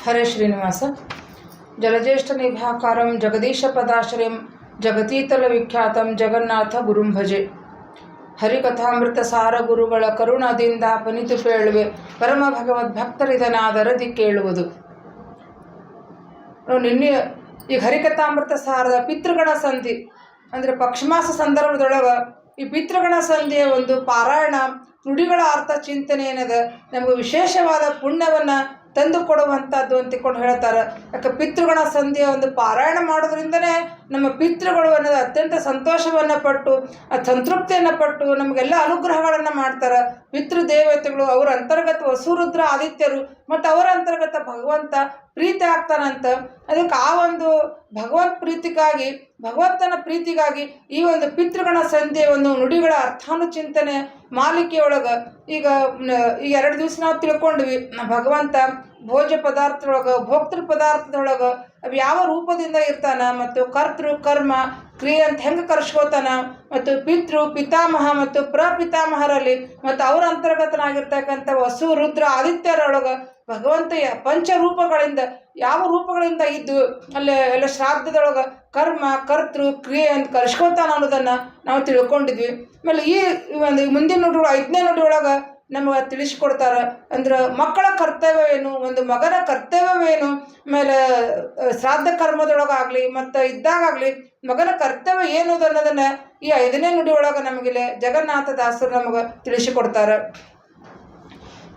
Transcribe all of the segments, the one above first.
ಹರೇ ಶ್ರೀನಿವಾಸ. ಜಲಜ್ಯೇಷ್ಠ ನಿಭಾಕಾರಂ ಜಗದೀಶ ಪದಾಶ್ರಯಂ ಜಗತೀತಲ ವಿಖ್ಯಾತಂ ಜಗನ್ನಾಥ ಗುರುಂ ಭಜೆ. ಹರಿಕಥಾಮೃತ ಸಾರ ಗುರುಗಳ ಕರುಣದಿಂದ ಪನಿತು ಪೇಳುವೆ ಪರಮ ಭಗವದ್ಭಕ್ತರಿದನಾದರದಿ ಕೇಳುವುದು. ನಿನ್ನೆ ಈಗ ಹರಿಕಥಾಮೃತ ಸಾರದ ಪಿತೃಗಣ ಸಂಧಿ ಅಂದರೆ ಪಕ್ಷಮಾಸ ಸಂದರ್ಭದೊಳಗೆ ಈ ಪಿತೃಗಣ ಸಂಧಿಯ ಒಂದು ಪಾರಾಯಣ ನುಡಿಗಳ ಅರ್ಥ ಚಿಂತನೆ ಏನದ ನಮಗೆ ವಿಶೇಷವಾದ ಪುಣ್ಯವನ್ನು ತಂದು ಕೊಡುವಂಥದ್ದು ಅಂತಿಕೊಂಡು ಹೇಳ್ತಾರೆ. ಯಾಕೆ ಪಿತೃಗಣ ಸಂಧಿಯ ಒಂದು ಪಾರಾಯಣ ಮಾಡೋದ್ರಿಂದನೇ ನಮ್ಮ ಪಿತೃಗಳು ಅನ್ನೋದು ಅತ್ಯಂತ ಸಂತೋಷವನ್ನು ಪಟ್ಟು ಸಂತೃಪ್ತಿಯನ್ನು ಪಟ್ಟು ನಮಗೆಲ್ಲ ಅನುಗ್ರಹಗಳನ್ನು ಮಾಡ್ತಾರೆ. ಪಿತೃದೇವತೆಗಳು ಅವರ ಅಂತರ್ಗತ ವಸುರುದ್ರ ಆದಿತ್ಯರು ಮತ್ತು ಅವರ ಅಂತರ್ಗತ ಭಗವಂತ ಪ್ರೀತಿ ಆಗ್ತಾನಂತ. ಅದಕ್ಕೆ ಆ ಒಂದು ಭಗವತ್ ಪ್ರೀತಿಗಾಗಿ ಭಗವಂತನ ಪ್ರೀತಿಗಾಗಿ ಈ ಒಂದು ಪಿತೃಗಣ ಸಂಧಿಯ ಒಂದು ನುಡಿಗಳ ಅರ್ಥಾನುಚಿಂತನೆ ಮಾಲಿಕೆಯೊಳಗೆ ಈಗ 2 ದಿವಸ ನಾವು ತಿಳ್ಕೊಂಡ್ವಿ. ಭಗವಂತ ಭೋಜ್ಯ ಪದಾರ್ಥದೊಳಗೆ ಭೋಕ್ತೃ ಪದಾರ್ಥದೊಳಗೆ ಅವು ಯಾವ ರೂಪದಿಂದ ಇರ್ತಾನ ಮತ್ತು ಕರ್ತೃ ಕರ್ಮ ಕ್ರಿಯೆ ಅಂತ ಹೆಂಗೆ ಕರ್ಸ್ಕೋತಾನ ಮತ್ತು ಪಿತಾಮಹ ಮತ್ತು ಪ್ರಪಿತಾಮಹರಲ್ಲಿ ಮತ್ತು ಅವರ ಅಂತರ್ಗತನಾಗಿರ್ತಕ್ಕಂಥ ವಸು ರುದ್ರ ಆದಿತ್ಯರೊಳಗೆ ಭಗವಂತ ಪಂಚರೂಪಗಳಿಂದ ಯಾವ ರೂಪಗಳಿಂದ ಇದ್ದು ಅಲ್ಲೇ ಎಲ್ಲ ಶ್ರಾದ್ದದೊಳಗೆ ಕರ್ಮ ಕರ್ತೃ ಕ್ರಿಯೆ ಅಂತ ಕರ್ಸ್ಕೋತಾನ ಅನ್ನೋದನ್ನು ನಾವು ತಿಳ್ಕೊಂಡಿದ್ವಿ. ಆಮೇಲೆ ಈ ಒಂದು ಮುಂದಿನ ನುಡಿಗಳು 5ನೇ ನುಡಿಯೊಳಗೆ ನಮಗೆ ತಿಳಿಸ್ಕೊಡ್ತಾರೆ. ಅಂದ್ರೆ ಮಕ್ಕಳ ಕರ್ತವ್ಯವೇನು, ಒಂದು ಮಗನ ಕರ್ತವ್ಯವೇನು, ಆಮೇಲೆ ಶ್ರಾದ್ದ ಕರ್ಮದೊಳಗಾಗಲಿ ಮತ್ತು ಇದ್ದಾಗಲಿ ಮಗನ ಕರ್ತವ್ಯ ಏನು ಅನ್ನೋದನ್ನು ಈ 5ನೇ ನುಡಿಯೊಳಗೆ ನಮಗಿಲ್ಲಿ ಜಗನ್ನಾಥದಾಸರು ನಮಗೆ ತಿಳಿಸಿಕೊಡ್ತಾರೆ.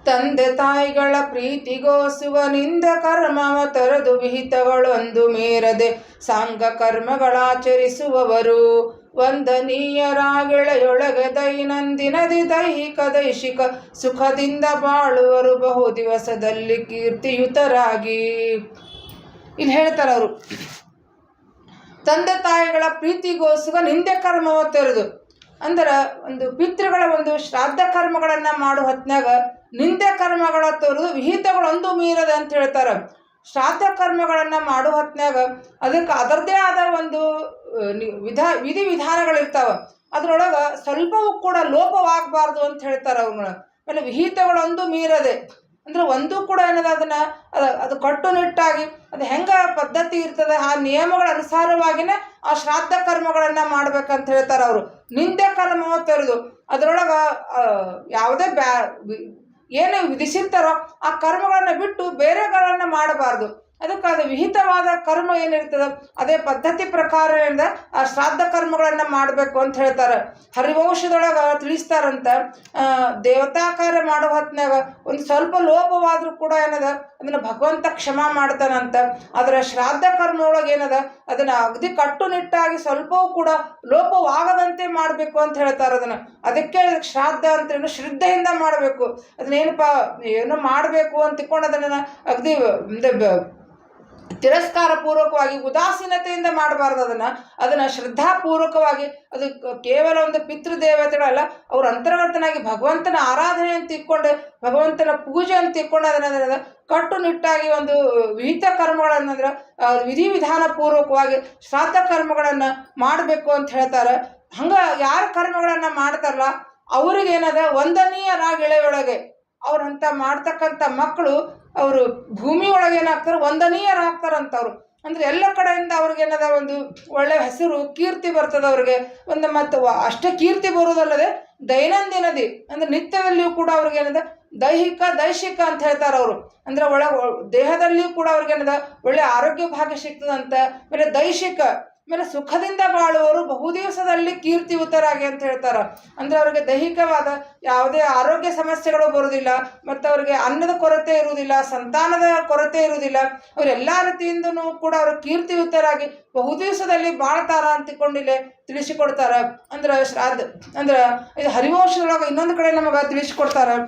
ತಂದೆ ತಾಯಿಗಳ ಪ್ರೀತಿಗೋಸುವ ನಿಂದ ಕರ್ಮವ ತೊರೆದು ವಿಹಿತಗಳೊಂದು ಮೀರದೆ ಸಾಂಗ ಕರ್ಮಗಳಾಚರಿಸುವವರು ವಂದನೀಯರಾಗೆಳೆಯೊಳಗೆ ದೈನಂದಿನದಿ ದೈಹಿಕ ದೈಶಿಕ ಸುಖದಿಂದ ಬಾಳುವರು ಬಹು ದಿವಸದಲ್ಲಿ ಕೀರ್ತಿಯುತರಾಗಿ. ಇಲ್ಲಿ ಹೇಳ್ತಾರೆ ಅವರು, ತಂದೆ ತಾಯಿಗಳ ಪ್ರೀತಿಗೋಸುವ ನಿಂದೆ ಕರ್ಮವ ತೊರೆದು ಅಂದ್ರೆ ಒಂದು ಪಿತೃಗಳ ಒಂದು ಶ್ರಾದ್ದ ಕರ್ಮಗಳನ್ನು ಮಾಡೋ ಹೊತ್ನಾಗ ನಿಂದೆ ಕರ್ಮಗಳ ತೊರೆದು ವಿಹಿತಗಳೊಂದು ಮೀರದೆ ಅಂತ ಹೇಳ್ತಾರೆ. ಶ್ರಾದ್ದ ಕರ್ಮಗಳನ್ನು ಮಾಡೋ ಹೊತ್ನಾಗ ಅದಕ್ಕೆ ಅದರದ್ದೇ ಆದ ಒಂದು ವಿಧಿವಿಧಾನಗಳಿರ್ತಾವೆ. ಅದರೊಳಗೆ ಸ್ವಲ್ಪವೂ ಕೂಡ ಲೋಪವಾಗಬಾರ್ದು ಅಂತ ಹೇಳ್ತಾರೆ ಅವ್ರನ್ನ. ಆಮೇಲೆ ವಿಹಿತಗಳೊಂದು ಮೀರದೆ ಅಂದರೆ ಒಂದು ಕೂಡ ಏನದ ಅದನ್ನು ಅದು ಕಟ್ಟುನಿಟ್ಟಾಗಿ ಅದು ಹೆಂಗೆ ಪದ್ಧತಿ ಇರ್ತದೆ ಆ ನಿಯಮಗಳ ಅನುಸಾರವಾಗಿಯೇ ಆ ಶ್ರಾದ್ದ ಕರ್ಮಗಳನ್ನು ಮಾಡ್ಬೇಕಂತ ಹೇಳ್ತಾರೆ ಅವರು. ನಿಂದೆ ಕರ್ಮವ ತೊರೆದು ಅದರೊಳಗೆ ಯಾವುದೇ ಏನು ವಿಧಿಸಿರ್ತಾರೋ ಆ ಕರ್ಮಗಳನ್ನು ಬಿಟ್ಟು ಬೇರೆಗಳನ್ನು ಮಾಡಬಾರ್ದು. ಅದಕ್ಕೆ ಅದು ವಿಹಿತವಾದ ಕರ್ಮ ಏನಿರ್ತದೆ ಅದೇ ಪದ್ಧತಿ ಪ್ರಕಾರ ಏನಿದೆ ಆ ಶ್ರಾದ್ದ ಕರ್ಮಗಳನ್ನು ಮಾಡಬೇಕು ಅಂತ ಹೇಳ್ತಾರೆ. ಹರಿವಂಶದೊಳಗೆ ತಿಳಿಸ್ತಾರಂತ ದೇವತಾ ಕಾರ್ಯ ಮಾಡೋ ಹೊತ್ನಾಗ ಒಂದು ಸ್ವಲ್ಪ ಲೋಪವಾದರೂ ಕೂಡ ಏನದ ಅದನ್ನು ಭಗವಂತ ಕ್ಷಮ ಮಾಡ್ತಾನಂತ. ಅದರ ಶ್ರಾದ್ದ ಕರ್ಮದೊಳಗೆ ಏನದ ಅದನ್ನು ಅಗದಿ ಕಟ್ಟುನಿಟ್ಟಾಗಿ ಸ್ವಲ್ಪವೂ ಕೂಡ ಲೋಪವಾಗದಂತೆ ಮಾಡಬೇಕು ಅಂತ ಹೇಳ್ತಾರೆ. ಅದಕ್ಕೆ ಶ್ರಾದ್ದ ಅಂತ ಶ್ರದ್ಧೆಯಿಂದ ಮಾಡಬೇಕು. ಅದನ್ನೇನಪ್ಪ ಏನೋ ಮಾಡಬೇಕು ಅಂತ ತಿಳ್ಕೊಂಡು ಅದನ್ನು ಅಗದಿ ತಿರಸ್ಕಾರ ಪೂರ್ವಕವಾಗಿ ಉದಾಸೀನತೆಯಿಂದ ಮಾಡಬಾರ್ದು. ಅದನ್ನು ಶ್ರದ್ಧಾಪೂರ್ವಕವಾಗಿ ಅದು ಕೇವಲ ಒಂದು ಪಿತೃದೇವತೆಗಳಲ್ಲ, ಅವ್ರ ಅಂತರ್ಗತನಾಗಿ ಭಗವಂತನ ಆರಾಧನೆ ಅಂತ ತಿಳ್ಕೊಂಡು ಭಗವಂತನ ಪೂಜೆ ಅಂತ ತಿಳ್ಕೊಂಡು ಅದನ್ನ ಕಟ್ಟುನಿಟ್ಟಾಗಿ ಒಂದು ವಿಹಿತ ಕರ್ಮಗಳನ್ನಂದ್ರೆ ವಿಧಿವಿಧಾನ ಪೂರ್ವಕವಾಗಿ ಶ್ರಾದ್ದ ಕರ್ಮಗಳನ್ನು ಮಾಡಬೇಕು ಅಂತ ಹೇಳ್ತಾರೆ. ಹಂಗೆ ಯಾರು ಕರ್ಮಗಳನ್ನು ಮಾಡ್ತಾರಲ್ಲ ಅವ್ರಿಗೇನದ ವಂದನೀಯರಾಗಿ ಎಳೆಯೊಳಗೆ ಅವ್ರಂತ ಮಾಡ್ತಕ್ಕಂಥ ಮಕ್ಕಳು ಅವರು ಭೂಮಿ ಒಳಗೆ ಏನಾಗ್ತಾರೆ ವಂದನೀಯರಾಗ್ತಾರಂತವ್ರು. ಅಂದರೆ ಎಲ್ಲ ಕಡೆಯಿಂದ ಅವ್ರಿಗೇನದ ಒಂದು ಒಳ್ಳೆಯ ಹೆಸರು ಕೀರ್ತಿ ಬರ್ತದೆ ಅವ್ರಿಗೆ. ಒಂದು ಮತ್ತು ಅಷ್ಟೇ ಕೀರ್ತಿ ಬರೋದಲ್ಲದೆ ದೈನಂದಿನದಿ ಅಂದರೆ ನಿತ್ಯದಲ್ಲಿಯೂ ಕೂಡ ಅವ್ರಿಗೇನದ ದೈಹಿಕ ದೈಶಿಕ ಅಂತ ಹೇಳ್ತಾರೆ ಅವರು. ಅಂದರೆ ದೇಹದಲ್ಲಿಯೂ ಕೂಡ ಅವ್ರಿಗೇನದ ಒಳ್ಳೆಯ ಆರೋಗ್ಯ ಭಾಗ್ಯ ಸಿಗ್ತದಂತ. ಆಮೇಲೆ ದೈಶಿಕ ಆಮೇಲೆ ಸುಖದಿಂದ ಬಾಳುವವರು ಬಹು ದಿವಸದಲ್ಲಿ ಕೀರ್ತಿಯುತರಾಗಿ ಅಂತ ಹೇಳ್ತಾರೆ. ಅಂದರೆ ಅವ್ರಿಗೆ ದೈಹಿಕವಾದ ಯಾವುದೇ ಆರೋಗ್ಯ ಸಮಸ್ಯೆಗಳು ಬರುವುದಿಲ್ಲ ಮತ್ತು ಅವ್ರಿಗೆ ಅನ್ನದ ಕೊರತೆ ಇರುವುದಿಲ್ಲ, ಸಂತಾನದ ಕೊರತೆ ಇರುವುದಿಲ್ಲ. ಅವರೆಲ್ಲ ರೀತಿಯಿಂದನೂ ಕೂಡ ಅವರು ಕೀರ್ತಿಯುತರಾಗಿ ಬಹು ದಿವಸದಲ್ಲಿ ಬಾಳ್ತಾರ ಅಂತಿಕೊಂಡಿಲ್ಲೇ ತಿಳಿಸಿಕೊಡ್ತಾರೆ. ಅಂದ್ರೆ ಶ್ರಾದ್ದ ಅಂದ್ರೆ ಇದು ಹರಿವಂಶದೊಳಗೆ ಇನ್ನೊಂದು ಕಡೆ ನಮಗೆ ತಿಳಿಸಿಕೊಡ್ತಾರೆ.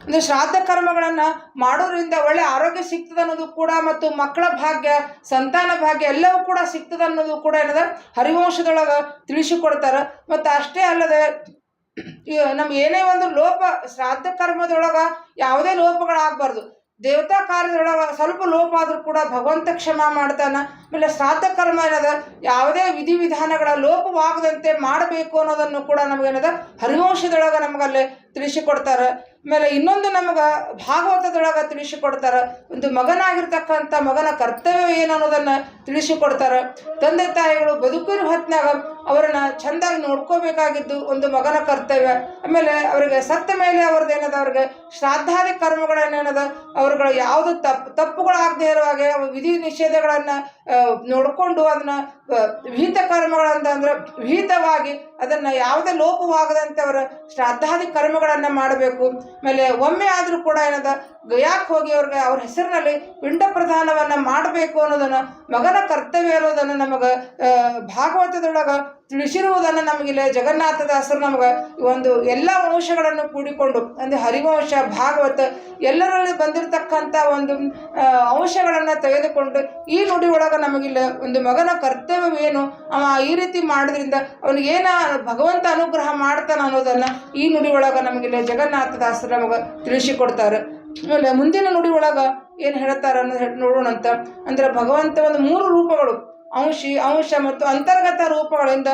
ಅಂದರೆ ಶ್ರಾದ್ದ ಕರ್ಮಗಳನ್ನು ಮಾಡೋದ್ರಿಂದ ಒಳ್ಳೆ ಆರೋಗ್ಯ ಸಿಗ್ತದೆ ಅನ್ನೋದು ಕೂಡ ಮತ್ತು ಮಕ್ಕಳ ಭಾಗ್ಯ ಸಂತಾನ ಭಾಗ್ಯ ಎಲ್ಲವೂ ಕೂಡ ಸಿಗ್ತದೆ ಅನ್ನೋದು ಕೂಡ ಏನದ ಹರಿವಂಶದೊಳಗೆ ತಿಳಿಸಿಕೊಡ್ತಾರೆ. ಮತ್ತು ಅಷ್ಟೇ ಅಲ್ಲದೆ ನಮ್ಗೆ ಏನೇ ಒಂದು ಲೋಪ ಶ್ರಾದ್ದ ಕರ್ಮದೊಳಗೆ ಯಾವುದೇ ಲೋಪಗಳಾಗಬಾರ್ದು. ದೇವತಾ ಕಾರ್ಯದೊಳಗೆ ಸ್ವಲ್ಪ ಲೋಪ ಆದರೂ ಕೂಡ ಭಗವಂತ ಕ್ಷಮ ಮಾಡ್ತಾನೆ. ಆಮೇಲೆ ಶ್ರಾದ್ದ ಕರ್ಮ ಏನದ ಯಾವುದೇ ವಿಧಿವಿಧಾನಗಳ ಲೋಪವಾಗದಂತೆ ಮಾಡಬೇಕು ಅನ್ನೋದನ್ನು ಕೂಡ ನಮಗೇನದ ಹರಿವಂಶದೊಳಗೆ ನಮಗಲ್ಲಿ ತಿಳಿಸಿಕೊಡ್ತಾರೆ. ಆಮೇಲೆ ಇನ್ನೊಂದು ನಮಗೆ ಭಾಗವತದೊಳಗೆ ತಿಳಿಸಿಕೊಡ್ತಾರೆ. ಒಂದು ಮಗನಾಗಿರ್ತಕ್ಕಂಥ ಮಗನ ಕರ್ತವ್ಯ ಏನು ಅನ್ನೋದನ್ನು ತಿಳಿಸಿಕೊಡ್ತಾರೆ. ತಂದೆ ತಾಯಿಗಳು ಬದುಕಿನ ಹೊತ್ತಿನಾಗ ಅವರನ್ನು ಚೆಂದಾಗಿ ನೋಡ್ಕೋಬೇಕಾಗಿದ್ದು ಒಂದು ಮಗನ ಕರ್ತವ್ಯ. ಆಮೇಲೆ ಅವರಿಗೆ ಸತ್ತ ಮೇಲೆ ಅವ್ರದ್ದು ಏನದ ಅವ್ರಿಗೆ ಶ್ರಾದ್ದಾದಿ ಕರ್ಮಗಳನ್ನೇನದ ಅವ್ರುಗಳು ಯಾವುದು ತಪ್ಪುಗಳಾಗದೇ ಇರುವಾಗೆ ವಿಧಿ ನಿಷೇಧಗಳನ್ನು ನೋಡಿಕೊಂಡು ಅದನ್ನು ವಿಹಿತ ಕರ್ಮಗಳಂತ ಅಂದ್ರೆ ವಿಹಿತವಾಗಿ ಅದನ್ನು ಯಾವುದೇ ಲೋಪವಾಗದಂತೆ ಅವರ ಶ್ರಾದ್ದಾದಿ ಕರ್ಮಗಳನ್ನು ಮಾಡಬೇಕು. ಆಮೇಲೆ ಒಮ್ಮೆ ಆದರೂ ಕೂಡ ಏನದ ಗಯಾಕ್ಕೆ ಹೋಗಿ ಅವ್ರಿಗೆ ಅವ್ರ ಹೆಸರಿನಲ್ಲಿ ಪಿಂಡ ಪ್ರದಾನವನ್ನು ಮಾಡಬೇಕು ಅನ್ನೋದನ್ನು ಮಗನ ಕರ್ತವ್ಯ ಅನ್ನೋದನ್ನು ನಮಗೆ ಭಾಗವತದೊಳಗೆ ತಿಳಿಸಿರುವುದನ್ನು ನಮಗಿಲ್ಲ ಜಗನ್ನಾಥದಾಸರು ನಮಗೆ ಒಂದು ಎಲ್ಲ ಅಂಶಗಳನ್ನು ಕೂಡಿಕೊಂಡು ಅಂದರೆ ಹರಿವಂಶ ಭಾಗವತ ಎಲ್ಲರಲ್ಲಿ ಬಂದಿರತಕ್ಕಂಥ ಒಂದು ಅಂಶಗಳನ್ನು ತೆಗೆದುಕೊಂಡು ಈ ನುಡಿ ಒಳಗೆ ನಮಗಿಲ್ಲ ಒಂದು ಮಗನ ಕರ್ತವ್ಯವೇನು, ಅವ ಈ ರೀತಿ ಮಾಡೋದ್ರಿಂದ ಅವನಿಗೇನ ಭಗವಂತ ಅನುಗ್ರಹ ಮಾಡ್ತಾನೆ ಅನ್ನೋದನ್ನು ಈ ನುಡಿ ಒಳಗೆ ನಮಗಿಲ್ಲ ಜಗನ್ನಾಥದಾಸರು ನಮಗೆ ತಿಳಿಸಿಕೊಡ್ತಾರೆ. ಆಮೇಲೆ ಮುಂದಿನ ನುಡಿ ಒಳಗೆ ಏನು ಹೇಳ್ತಾರೆ ಅನ್ನೋದು ನೋಡೋಣಂತ. ಅಂದರೆ ಭಗವಂತ ಒಂದು 3 ರೂಪಗಳು ಅಂಶ ಮತ್ತು ಅಂತರ್ಗತ ರೂಪಗಳಿಂದ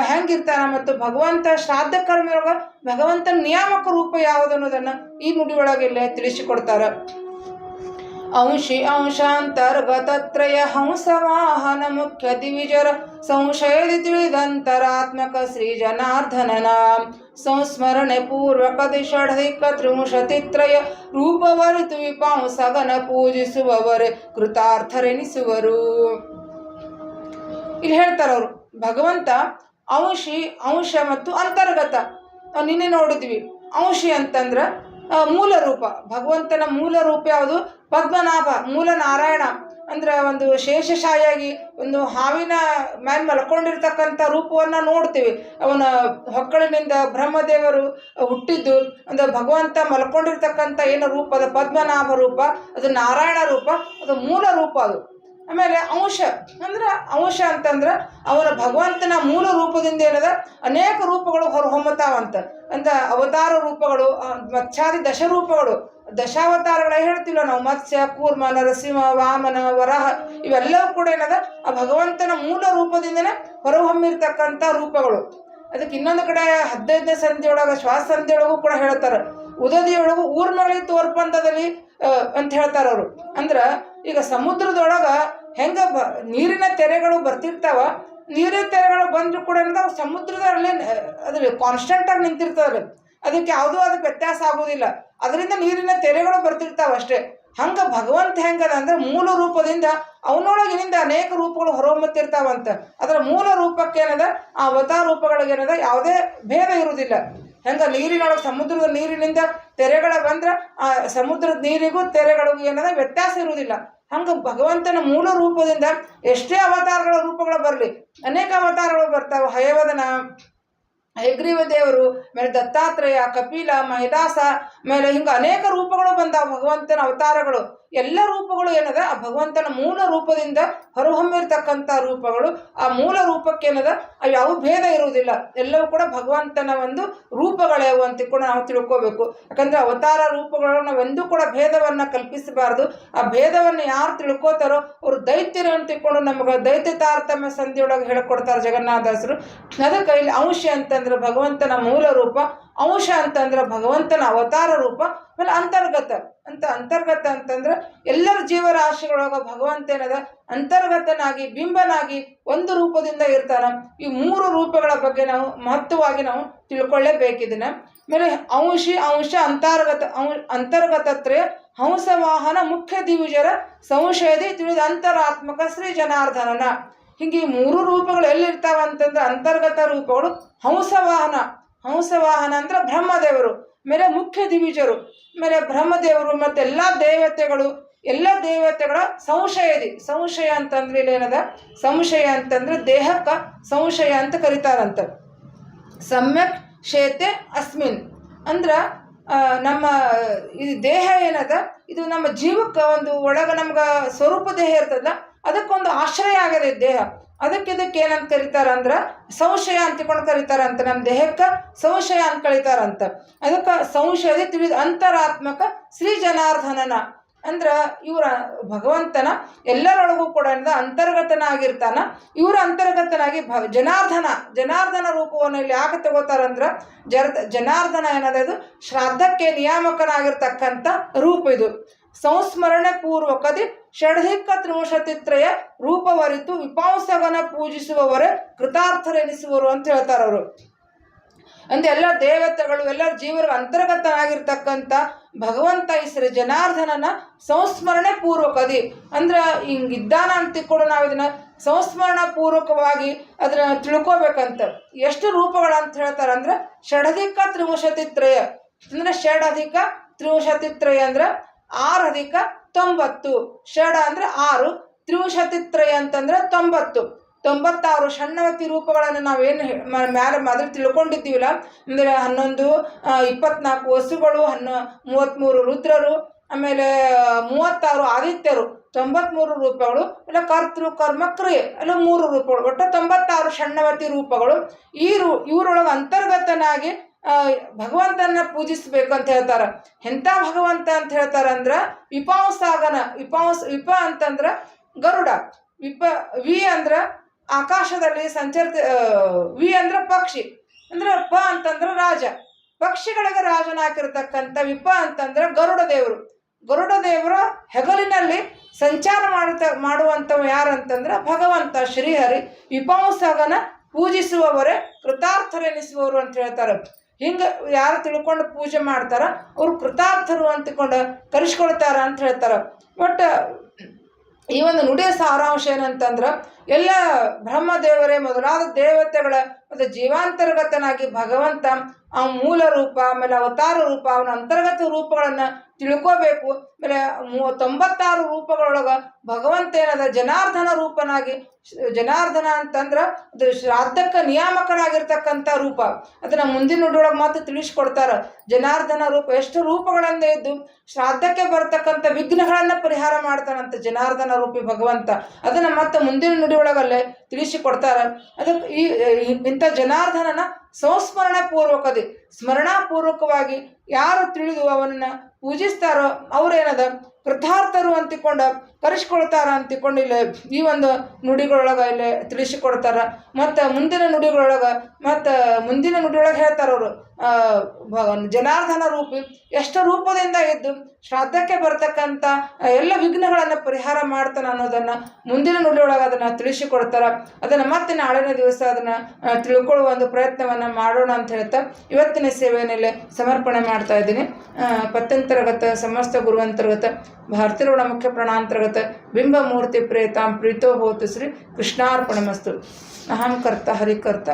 ಹೆಂಗಿರ್ತಾನ ಮತ್ತು ಭಗವಂತ ಶ್ರಾದ್ದ ಕರ್ಮದೊಳಗ ಭಗವಂತನ ನಿಯಾಮಕ ರೂಪ ಯಾವುದು ಅನ್ನೋದನ್ನು ಈ ನುಡಿ ಒಳಗೆಲ್ಲ ತಿಳಿಸಿಕೊಡ್ತಾರೆ. ಅಂಶಾಂತರ್ಗತತ್ರಯ ಹಂಸವಾಹನ ಮುಖ್ಯ ದಿವಿಜರ ಸಂಶಯದಿ ತಿಳಿದಂತರಾತ್ಮಕ ಶ್ರೀ ಜನಾರ್ದನನ ಸಂಸ್ಮರಣೆ ಪೂರ್ವಕ ದಿಷಧಿಕ ತ್ರಿಂಶತಿತ್ರಯ ರೂಪವರಿತು ವಿಪಾಂಸಗನ ಪೂಜಿಸುವವರೇ ಕೃತಾರ್ಥರೆನಿಸುವರು. ಇಲ್ಲಿ ಹೇಳ್ತಾರೆ ಅವರು ಭಗವಂತ ಅಂಶ ಮತ್ತು ಅಂತರ್ಗತ. ನಿನ್ನೆ ನೋಡಿದ್ವಿ ಅಂಶಿ ಅಂತಂದ್ರೆ ಮೂಲ ರೂಪ. ಭಗವಂತನ ಮೂಲ ರೂಪ ಯಾವುದು? ಪದ್ಮನಾಭ, ಮೂಲ ನಾರಾಯಣ. ಅಂದ್ರೆ ಒಂದು ಶೇಷಶಾಹಿಯಾಗಿ ಒಂದು ಹಾವಿನ ಮೇಲೆ ಮಲ್ಕೊಂಡಿರ್ತಕ್ಕಂಥ ರೂಪವನ್ನು ನೋಡ್ತೀವಿ. ಅವನ ಹೊಕ್ಕಳಿನಿಂದ ಬ್ರಹ್ಮದೇವರು ಹುಟ್ಟಿದ್ದು ಅಂದ್ರೆ ಭಗವಂತ ಮಲ್ಕೊಂಡಿರ್ತಕ್ಕಂಥ ಏನು ರೂಪ ಅದು ಪದ್ಮನಾಭ ರೂಪ, ಅದು ನಾರಾಯಣ ರೂಪ, ಅದು ಮೂಲ ರೂಪ ಅದು. ಆಮೇಲೆ ಅಂಶ ಅಂತಂದ್ರೆ ಅವನ ಭಗವಂತನ ಮೂಲ ರೂಪದಿಂದ ಏನದ ಅನೇಕ ರೂಪಗಳು ಹೊರಹೊಮ್ಮತಾವಂತ. ಅಂತ ಅವತಾರ ರೂಪಗಳು ಮತ್ಸ್ಯಾದಿ ದಶರೂಪಗಳು, ದಶಾವತಾರಗಳೇ ಹೇಳ್ತಿಲ್ಲ ನಾವು. ಮತ್ಸ್ಯ, ಕೂರ್ಮ, ನರಸಿಂಹ, ವಾಮನ, ವರಹ ಇವೆಲ್ಲವೂ ಕೂಡ ಏನದ ಆ ಭಗವಂತನ ಮೂಲ ರೂಪದಿಂದನೇ ಹೊರಹೊಮ್ಮಿರ್ತಕ್ಕಂಥ ರೂಪಗಳು. ಅದಕ್ಕೆ ಇನ್ನೊಂದು ಕಡೆ 15ನೇ ಸಂಧಿಯೊಳಗೆ ಶ್ವಾಸ ಸಂಧಿಯೊಳಗೂ ಕೂಡ ಹೇಳ್ತಾರೆ. ಉದದಿಯೊಳಗು ಊರ್ಮಳಿ ತೋರ್ಪಂದದಲ್ಲಿ ಅಂತ ಹೇಳ್ತಾರೆ ಅವರು. ಅಂದ್ರೆ ಈಗ ಸಮುದ್ರದೊಳಗೆ ಹೆಂಗ ನೀರಿನ ತೆರೆಗಳು ಬರ್ತಿರ್ತಾವ, ನೀರಿನ ತೆರೆಗಳು ಬಂದರೂ ಕೂಡ ಸಮುದ್ರದಲ್ಲಿ ಅದು ಕಾನ್ಸ್ಟೆಂಟಾಗಿ ನಿಂತಿರ್ತದೆ. ಅದಕ್ಕೆ ಅದಕ್ಕೆ ವ್ಯತ್ಯಾಸ ಆಗೋದಿಲ್ಲ. ಅದರಿಂದ ನೀರಿನ ತೆರೆಗಳು ಬರ್ತಿರ್ತಾವ ಅಷ್ಟೇ. ಹಂಗೆ ಭಗವಂತ ಹೆಂಗದ ಅಂದ್ರೆ ಮೂಲ ರೂಪದಿಂದ ಅವನೊಳಗಿನಿಂದ ಅನೇಕ ರೂಪಗಳು ಹೊರಹೊಮ್ಮತ್ತಿರ್ತಾವಂತ. ಅದರ ಮೂಲ ರೂಪಕ್ಕೆ ಏನದ ಆ ಅವತಾರ ರೂಪಗಳಿಗೇನದ ಯಾವುದೇ ಭೇದ ಇರುವುದಿಲ್ಲ. ಹೆಂಗ ನೀರಿನೊಳಗೆ ಸಮುದ್ರದ ನೀರಿನಿಂದ ತೆರೆಗಳ ಬಂದ್ರೆ ಆ ಸಮುದ್ರದ ನೀರಿಗೂ ತೆರೆಗಳಿಗೂ ಏನದ ವ್ಯತ್ಯಾಸ ಇರುವುದಿಲ್ಲ. ಹಂಗೆ ಭಗವಂತನ ಮೂಲ ರೂಪದಿಂದ ಎಷ್ಟೇ ಅವತಾರಗಳ ರೂಪಗಳು ಬರಲಿ, ಅನೇಕ ಅವತಾರಗಳು ಬರ್ತಾವೆ. ಹಯವದನ, ಹಯಗ್ರೀವ ದೇವರು, ಆಮೇಲೆ ದತ್ತಾತ್ರೇಯ, ಕಪಿಲ, ಮಹಿದಾಸ, ಆಮೇಲೆ ಹಿಂಗೆ ಅನೇಕ ರೂಪಗಳು ಬಂದಾವ ಭಗವಂತನ ಅವತಾರಗಳು. ಎಲ್ಲ ರೂಪಗಳು ಏನದ ಆ ಭಗವಂತನ ಮೂಲ ರೂಪದಿಂದ ಹೊರಹೊಮ್ಮಿರ್ತಕ್ಕಂಥ ರೂಪಗಳು. ಆ ಮೂಲ ರೂಪಕ್ಕೆ ಏನದ ಯಾವ ಭೇದ ಇರುವುದಿಲ್ಲ. ಎಲ್ಲವೂ ಕೂಡ ಭಗವಂತನ ಒಂದು ರೂಪಗಳ್ಯಾವು ಅಂತ ಕೂಡ ನಾವು ತಿಳ್ಕೋಬೇಕು. ಯಾಕಂದ್ರೆ ಅವತಾರ ರೂಪಗಳನ್ನು ನಾವೆಂದೂ ಕೂಡ ಭೇದವನ್ನು ಕಲ್ಪಿಸಬಾರ್ದು. ಆ ಭೇದವನ್ನು ಯಾರು ತಿಳ್ಕೋತಾರೋ ಅವರು ದೈತ್ಯರು ಅಂತ ತಿಳ್ಕೊಂಡು ನಮಗೆ ದೈತ್ಯ ತಾರತಮ್ಯ ಸಂಧಿಯೊಳಗೆ ಹೇಳ್ಕೊಡ್ತಾರೆ ಜಗನ್ನಾಥದಾಸರು. ಅದಕ್ಕೆ ಇಲ್ಲಿ ಅಂಶ ಅಂತಂದ್ರೆ ಭಗವಂತನ ಮೂಲ ರೂಪ, ಅಂಶ ಅಂತಂದ್ರೆ ಭಗವಂತನ ಅವತಾರ ರೂಪ. ಆಮೇಲೆ ಅಂತರ್ಗತ ಅಂತಂದ್ರೆ ಎಲ್ಲರ ಜೀವರಾಶಿಗಳೊಳಗ ಭಗವಂತ ಏನದ ಅಂತರ್ಗತನಾಗಿ ಬಿಂಬನಾಗಿ ಒಂದು ರೂಪದಿಂದ ಇರ್ತಾನ. ಈ 3 ರೂಪಗಳ ಬಗ್ಗೆ ನಾವು ಮಹತ್ವವಾಗಿ ನಾವು ತಿಳ್ಕೊಳ್ಳೇಬೇಕಿದನ್ನ. ಆಮೇಲೆ ಅಂಶ ಅಂತರ್ಗತತ್ರಯ ಹಂಸವಾಹನ ಮುಖ್ಯ ದಿವಿಜರ ಸಂಶಯದಿ ತಿಳಿದ ಅಂತರಾತ್ಮಕ ಶ್ರೀ ಜನಾರ್ದನನ. ಹಿಂಗೆ ಈ 3 ರೂಪಗಳು ಎಲ್ಲಿರ್ತಾವ ಅಂತಂದ್ರೆ ಅಂತರ್ಗತ ರೂಪಗಳು ಹಂಸವಾಹನ ಅಂದ್ರೆ ಬ್ರಹ್ಮದೇವರು, ಆಮೇಲೆ ಮುಖ್ಯ ದಿವಿಜರು, ಆಮೇಲೆ ಬ್ರಹ್ಮದೇವರು ಮತ್ತು ಎಲ್ಲ ದೇವತೆಗಳ ಸಂಶಯ ಅಂತಂದ್ರೆ ಇಲ್ಲೇನದ ಸಂಶಯ ಅಂತಂದ್ರೆ ದೇಹಕ್ಕೆ ಸಂಶಯ ಅಂತ ಕರೀತಾರಂತ. ಸಮ್ಯಕ್ ಶೇತೆ ಅಸ್ಮಿನ್ ಅಂದ್ರೆ ನಮ್ಮ ಇದು ದೇಹ ಏನದ ಇದು ನಮ್ಮ ಜೀವಕ್ಕೆ ಒಂದು ಒಳಗೆ ನಮ್ಗೆ ಸ್ವರೂಪ ದೇಹ ಇರ್ತದಲ್ಲ, ಅದಕ್ಕೊಂದು ಆಶ್ರಯ ಆಗದೆ ದೇಹ. ಇದಕ್ಕೆ ಏನಂತ ಕರೀತಾರಂದ್ರೆ ಸಂಶಯ ಅಂತಿಕೊಂಡು ಕರೀತಾರಂತ. ನಮ್ಮ ದೇಹಕ್ಕೆ ಸಂಶಯ ಅಂತ ಕರೀತಾರಂತ. ಅದಕ್ಕೆ ಸಂಶಯದ ತಿಳಿದ ಅಂತರಾತ್ಮಕ ಶ್ರೀ ಜನಾರ್ದನನ. ಅಂದ್ರೆ ಇವರ ಭಗವಂತನ ಎಲ್ಲರೊಳಗೂ ಕೂಡ ಅಂತರ್ಗತನಾಗಿರ್ತಾನ. ಇವರ ಅಂತರ್ಗತನಾಗಿ ಜನಾರ್ದನ ರೂಪವನ್ನು ಇಲ್ಲಿ ಯಾಕೆ ತಗೋತಾರಂದ್ರೆ ಜನಾರ್ದನ ಏನದು ಶ್ರಾದ್ದಕ್ಕೆ ನಿಯಾಮಕನಾಗಿರ್ತಕ್ಕಂಥ ರೂಪ ಇದು. ಸಂಸ್ಮರಣೆ ಪೂರ್ವಕದಿ ಷಡ್ಧಿಕ ತ್ರಿವಶತಿತ್ರಯ ರೂಪವರಿತು ವಿಪಾಂಸಗನ ಪೂಜಿಸುವವರೇ ಕೃತಾರ್ಥರೆನಿಸುವರು ಅಂತ ಹೇಳ್ತಾರೆ ಅವರು. ಅಂದ್ರೆ ಎಲ್ಲ ದೇವತೆಗಳು ಎಲ್ಲರ ಜೀವರ ಅಂತರ್ಗತನಾಗಿರ್ತಕ್ಕಂಥ ಭಗವಂತ ಈ ಶ್ರೀ ಜನಾರ್ದನನ ಸಂಸ್ಮರಣೆ ಪೂರ್ವಕದಿ ಅಂದ್ರೆ ಹಿಂಗಿದ್ದಾನ ಅಂತ ಕೂಡ ನಾವು ಇದನ್ನ ಸಂಸ್ಮರಣ ಪೂರ್ವಕವಾಗಿ ಅದನ್ನ ತಿಳ್ಕೊಬೇಕಂತ. ಎಷ್ಟು ರೂಪಗಳಂತ ಹೇಳ್ತಾರೆ ಅಂದ್ರೆ ಷಡಧಿಕ ತ್ರಿವಶತಿತ್ರಯ ಅಂದ್ರೆ ಷಡಧಿಕ ತ್ರಿವಶತಿತ್ರಯ ಅಂದ್ರೆ 6 ಅಧಿಕ 90. ಷಡ ಅಂದ್ರೆ 6, ತ್ರಿವಶತಿತ್ರಯ ಅಂತಂದ್ರೆ 96 ಷಣ್ಣವತಿ ರೂಪಗಳನ್ನು ನಾವೇನು ಮ್ಯಾಲೆ ಮೊದಲು ತಿಳ್ಕೊಂಡಿದ್ದೀವಿಲ್ಲ. ಅಂದರೆ 11 24 ವಸುಗಳು, 33 ರುದ್ರರು, ಆಮೇಲೆ 36 ಆದಿತ್ಯರು, 93 ರೂಪಗಳು, ಇಲ್ಲ ಕರ್ತೃ ಕರ್ಮ ಕ್ರಿಯೆ ಅಲ್ಲ 3 ರೂಪಗಳು, ಒಟ್ಟು 96 ಷಣ್ಣವತಿ ರೂಪಗಳು. ಇವರೊಳಗೆ ಅಂತರ್ಗತನಾಗಿ ಭಗವಂತನ ಪೂಜಿಸ್ಬೇಕು ಅಂತ ಹೇಳ್ತಾರೆ. ಎಂಥ ಭಗವಂತ ಅಂತ ಹೇಳ್ತಾರೆ ಅಂದ್ರೆ ವಿಪಾಂಸಾಗನ. ವಿಪ ಅಂತಂದ್ರೆ ಗರುಡ, ವಿ ಅಂದ್ರೆ ಆಕಾಶದಲ್ಲಿ ವಿ ಅಂದ್ರೆ ಪಕ್ಷಿ, ಅಂದ್ರೆ ಪ ಅಂತಂದ್ರೆ ರಾಜ, ಪಕ್ಷಿಗಳಿಗೆ ರಾಜನಾಗಿರ್ತಕ್ಕಂಥ ವಿಪ ಅಂತಂದ್ರೆ ಗರುಡ ದೇವರು ಹೆಗಲಿನಲ್ಲಿ ಸಂಚಾರ ಮಾಡುವಂಥವು ಯಾರಂತಂದ್ರೆ ಭಗವಂತ ಶ್ರೀಹರಿ. ವಿಪಾಂಸಗನ ಪೂಜಿಸುವವರೇ ಕೃತಾರ್ಥರೆನಿಸುವವರು ಅಂತ ಹೇಳ್ತಾರೆ. ಹಿಂಗೆ ಯಾರು ತಿಳ್ಕೊಂಡು ಪೂಜೆ ಮಾಡ್ತಾರ ಅವ್ರು ಕೃತಾರ್ಥರು ಅಂತಿಕೊಂಡು ಕರೆಸ್ಕೊಳ್ತಾರ ಅಂತ ಹೇಳ್ತಾರೆ. ಒಟ್ಟು ಈ ಒಂದು ನುಡಿಯ ಸಾರಾಂಶ ಏನಂತಂದ್ರೆ ಎಲ್ಲ ಬ್ರಹ್ಮದೇವರೇ ಮೊದಲಾದ ದೇವತೆಗಳ ಮತ್ತು ಜೀವಾಂತರ್ಗತನಾಗಿ ಭಗವಂತ ಅವನ ಮೂಲ ರೂಪ, ಆಮೇಲೆ ಅವತಾರ ರೂಪ, ಅವನ ಅಂತರ್ಗತ ರೂಪಗಳನ್ನು ತಿಳ್ಕೋಬೇಕು. ಆಮೇಲೆ 96 ರೂಪಗಳೊಳಗೆ ಭಗವಂತ ಏನದ ಜನಾರ್ದನ ರೂಪನಾಗಿ, ಜನಾರ್ದನ ಅಂತಂದ್ರೆ ಅದು ಶ್ರಾದ್ದಕ್ಕೆ ನಿಯಾಮಕನಾಗಿರ್ತಕ್ಕಂಥ ರೂಪ. ಅದನ್ನು ಮುಂದಿನ ನುಡಿಯೊಳಗೆ ಮಾತ್ರ ತಿಳಿಸ್ಕೊಡ್ತಾರೆ. ಜನಾರ್ದನ ರೂಪ ಎಷ್ಟು ರೂಪಗಳಿಂದ ಇದ್ದು ಶ್ರಾದ್ದಕ್ಕೆ ಬರ್ತಕ್ಕಂಥ ವಿಘ್ನಗಳನ್ನು ಪರಿಹಾರ ಮಾಡ್ತಾನಂತ ಜನಾರ್ದನ ರೂಪಿ ಭಗವಂತ. ಅದನ್ನು ಮತ್ತೆ ಮುಂದಿನ ನುಡಿಯೊಳಗಲ್ಲೇ ತಿಳಿಸಿಕೊಡ್ತಾರೆ. ಅದಕ್ಕೆ ಇಂಥ ಜನಾರ್ದನನ ಸಂಸ್ಮರಣ ಪೂರ್ವಕದಿ ಸ್ಮರಣಾಪೂರ್ವಕವಾಗಿ ಯಾರು ತಿಳಿದು ಅವನನ್ನು ಪೂಜಿಸ್ತಾರೋ ಅವರೇನದ ಕೃತಾರ್ಥರು ಅಂತಿಕೊಂಡು ಕರೆಸ್ಕೊಳ್ತಾರ ಅಂತಿಕೊಂಡು ಇಲ್ಲಿ ಈ ಒಂದು ನುಡಿಗಳೊಳಗೆ ಇಲ್ಲಿ ತಿಳಿಸಿಕೊಡ್ತಾರೆ. ಮತ್ತು ಮುಂದಿನ ನುಡಿಯೊಳಗೆ ಹೇಳ್ತಾರೆ ಅವರು ಜನಾರ್ದನ ರೂಪಿ ಎಷ್ಟು ರೂಪದಿಂದ ಇದ್ದು ಶ್ರಾದ್ದಕ್ಕೆ ಬರ್ತಕ್ಕಂಥ ಎಲ್ಲ ವಿಘ್ನಗಳನ್ನು ಪರಿಹಾರ ಮಾಡ್ತಾನೆ ಅನ್ನೋದನ್ನು ಮುಂದಿನ ನುಡಿಯೊಳಗೆ ಅದನ್ನು ತಿಳಿಸಿಕೊಡ್ತಾರೆ. ಅದನ್ನು ಮತ್ತೆ ನಾಳಿನ ದಿವಸ ಅದನ್ನು ತಿಳ್ಕೊಳ್ಳುವ ಒಂದು ಪ್ರಯತ್ನವನ್ನು ಮಾಡೋಣ ಅಂತ ಹೇಳ್ತಾ ಇವತ್ತಿನ ಸೇವೆಯನ್ನೆಲ್ಲ ಸಮರ್ಪಣೆ ಮಾಡ್ತಾ ಇದ್ದೀನಿ. ಪತ್ಯಂತರ್ಗತ ಸಮಸ್ತ ಗುರುವಂತರ್ಗತ ಭಾರತೀಯ ಮುಖ್ಯ ಪ್ರಾಣಾಂತರ್ಗತ ಬಿಂಬಮೂರ್ತಿ ಪ್ರೇತಾಂ ಪ್ರೀತೋ ಹೋತು ಶ್ರೀ ಕೃಷ್ಣಾರ್ಪಣಮಸ್ತು. ನಹಂ ಕರ್ತ ಹರಿಕರ್ತ.